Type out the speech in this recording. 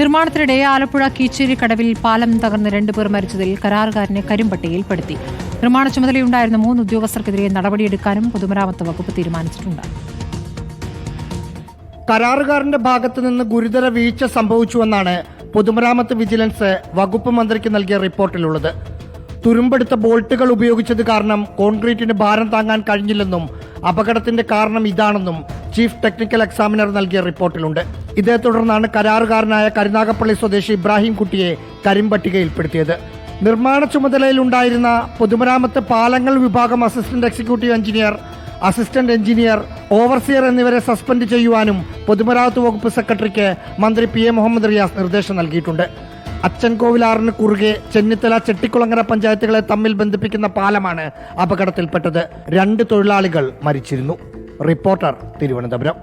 നിർമ്മാണത്തിനിടെ ആലപ്പുഴ കീച്ചേരി കടവിൽ പാലം തകർന്ന് 2 പേർ മരിച്ചതിൽ കരാറുകാരനെ കരിമ്പട്ടികയിൽപ്പെടുത്തി. നിർമ്മാണ ചുമതലയുണ്ടായിരുന്ന 3 ഉദ്യോഗസ്ഥർക്കെതിരെ നടപടിയെടുക്കാനും പൊതുമരാമത്ത് വകുപ്പ് തീരുമാനിച്ചിട്ടുണ്ട്. കരാറുകാരന്റെ ഭാഗത്തുനിന്ന് ഗുരുതര വീഴ്ച സംഭവിച്ചുവെന്നാണ് പൊതുമരാമത്ത് വിജിലൻസ് വകുപ്പ് മന്ത്രിക്ക് നൽകിയ റിപ്പോർട്ടിലുള്ളത്. തുരുമ്പെടുത്ത ബോൾട്ടുകൾ ഉപയോഗിച്ചത് കാരണം കോൺക്രീറ്റിന് ഭാരം താങ്ങാൻ കഴിഞ്ഞില്ലെന്നും അപകടത്തിന്റെ കാരണം ഇതാണെന്നും ചീഫ് ടെക്നിക്കൽ എക്സാമിനർ നൽകിയ റിപ്പോർട്ടിലുണ്ട്. ഇതേ തുടർന്നാണ് കരാറുകാരനായ കരുനാഗപ്പള്ളി സ്വദേശി ഇബ്രാഹിം കുട്ടിയെ കരിമ്പട്ടികയിൽപ്പെടുത്തിയത്. നിർമ്മാണ ചുമതലയിലുണ്ടായിരുന്ന പൊതുമരാമത്ത് പാലങ്ങൾ വിഭാഗം assistant executive engineer, assistant engineer, overseer എന്നിവരെ സസ്പെൻഡ് ചെയ്യുവാനും പൊതുമരാമത്ത് വകുപ്പ് സെക്രട്ടറിക്ക് മന്ത്രി PA മുഹമ്മദ് റിയാസ് നിർദ്ദേശം നൽകിയിട്ടുണ്ട്. അച്ചൻകോവിലാറിന് കുറുകെ ചെന്നിത്തല ചെട്ടിക്കുളങ്ങര പഞ്ചായത്തുകളെ തമ്മിൽ ബന്ധിപ്പിക്കുന്ന പാലമാണ് അപകടത്തിൽപ്പെട്ടത്. 2 തൊഴിലാളികൾ മരിച്ചിരുന്നു. റിപ്പോർട്ടർ, തിരുവനന്തപുരം.